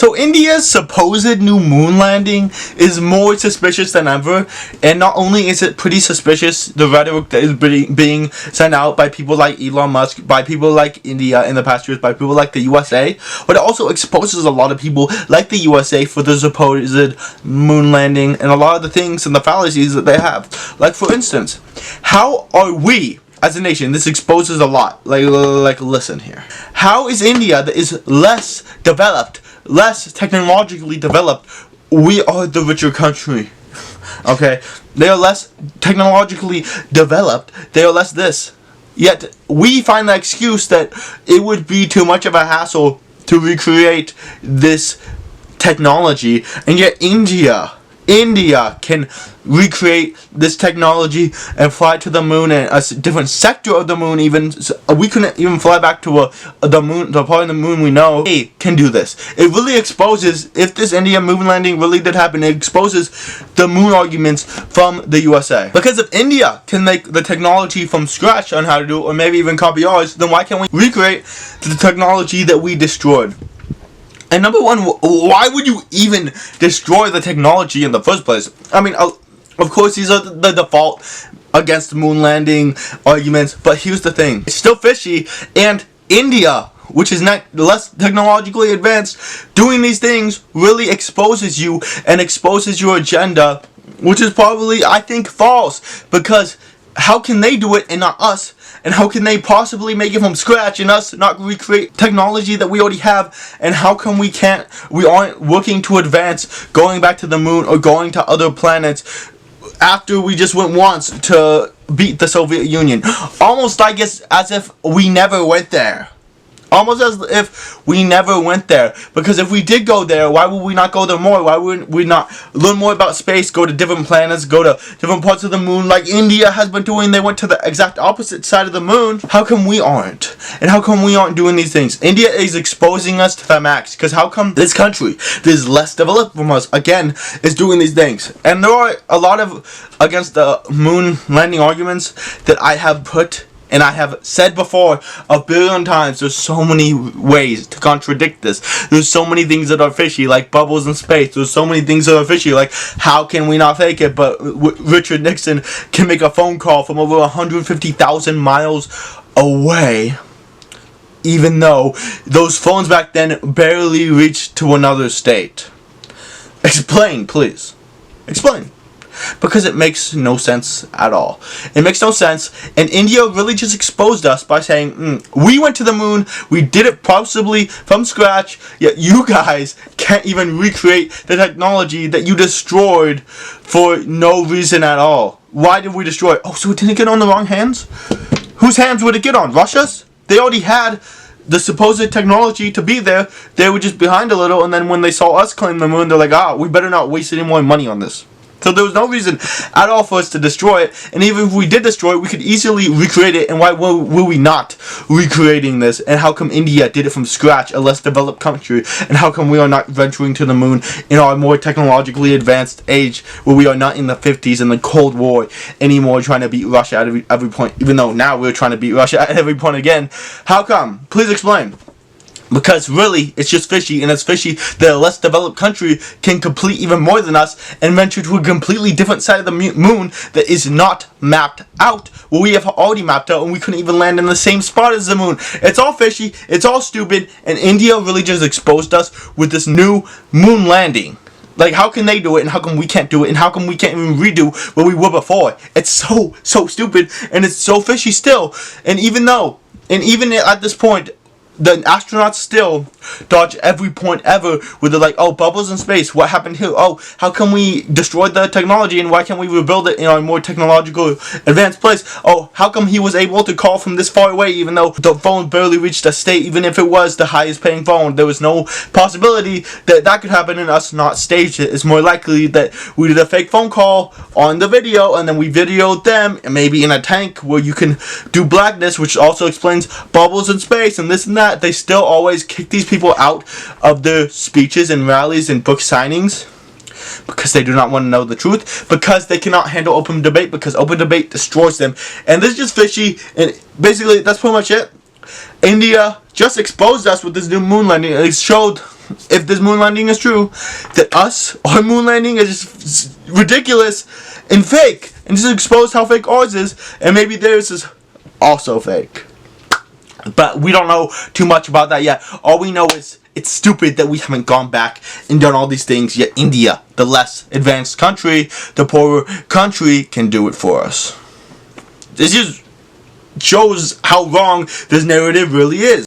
So India's supposed new moon landing is more suspicious than ever, and not only is it pretty suspicious, the rhetoric that is being sent out by people like Elon Musk, by people like India in the past years, by people like the USA, but it also exposes a lot of people like the USA for the supposed moon landing and a lot of the things and the fallacies that they have. Like, for instance, how are we as a nation? This exposes a lot. Like listen here. How is India, that is less developed, less technologically developed, we are the richer country? Okay, they are less technologically developed, they are less this, yet we find the excuse that it would be too much of a hassle to recreate this technology, and yet India can recreate this technology and fly to the moon, and a different sector of the moon. Even we couldn't even fly back to the moon, the part of the moon we know. They can do this. It really exposes, if this India moon landing really did happen, it exposes the moon arguments from the USA. Because if India can make the technology from scratch on how to do it, or maybe even copy ours, then why can't we recreate the technology that we destroyed? And number one, why would you even destroy the technology in the first place? I mean, of course, these are the default against moon landing arguments, but here's the thing. It's still fishy, and India, which is not less technologically advanced, doing these things really exposes you and exposes your agenda, which is probably, I think, false. Because how can they do it and not us? And how can they possibly make it from scratch and us not recreate technology that we already have? And how come we aren't working to advance, going back to the moon or going to other planets after we just went once to beat the Soviet Union? Almost like it's as if we never went there. Almost as if we never went there. Because if we did go there, why would we not go there more? Why would we not learn more about space, go to different planets, go to different parts of the moon like India has been doing? They went to the exact opposite side of the moon. How come we aren't? And how come we aren't doing these things? India is exposing us to the max. Because how come this country that is less developed from us, again, is doing these things? And there are a lot of against the moon landing arguments that I have put, and I have said before a billion times. There's so many ways to contradict this. There's so many things that are fishy, like bubbles in space. There's so many things that are fishy, like how can we not fake it? But Richard Nixon can make a phone call from over 150,000 miles away, even though those phones back then barely reached to another state. Explain, please. Explain. Because it makes no sense at all. It makes no sense, and India really just exposed us by saying, we went to the moon, we did it possibly from scratch, yet you guys can't even recreate the technology that you destroyed for no reason at all. Why did we destroy it? Oh, so it didn't get on the wrong hands? Whose hands would it get on? Russia's? They already had the supposed technology to be there. They were just behind a little, and then when they saw us claim the moon, they're like, we better not waste any more money on this. So there was no reason at all for us to destroy it. And even if we did destroy it, we could easily recreate it. And why were we not recreating this? And how come India did it from scratch, a less developed country? And how come we are not venturing to the moon in our more technologically advanced age, where we are not in the 50s in the Cold War anymore, trying to beat Russia at every point, even though now we're trying to beat Russia at every point again? How come? Please explain. Because really, it's just fishy, and it's fishy that a less developed country can complete even more than us and venture to a completely different side of the moon that is not mapped out, where we have already mapped out, and we couldn't even land in the same spot as the moon. It's all fishy, it's all stupid, and India really just exposed us with this new moon landing. Like, how can they do it, and how come we can't do it, and how come we can't even redo what we were before? It's so stupid, and it's so fishy still. And even at this point, the astronauts still dodge every point ever where they're like, bubbles in space, what happened here? How come we destroyed the technology, and why can't we rebuild it in a more technological advanced place? How come he was able to call from this far away even though the phone barely reached a state? Even if it was the highest paying phone, there was no possibility that could happen and us not staged it. It's more likely that we did a fake phone call on the video, and then we videoed them, and maybe in a tank where you can do blackness, which also explains bubbles in space and this and that. They still always kick these people out of their speeches and rallies and book signings because they do not want to know the truth, because they cannot handle open debate, because open debate destroys them. And this is just fishy, and basically that's pretty much it. India just exposed us with this new moon landing. It showed if this moon landing is true, that our moon landing is just ridiculous and fake, and just expose how fake ours is, and maybe theirs is also fake. But we don't know too much about that yet. All we know is it's stupid that we haven't gone back and done all these things, yet India, the less advanced country, the poorer country, can do it for us. This just shows how wrong this narrative really is.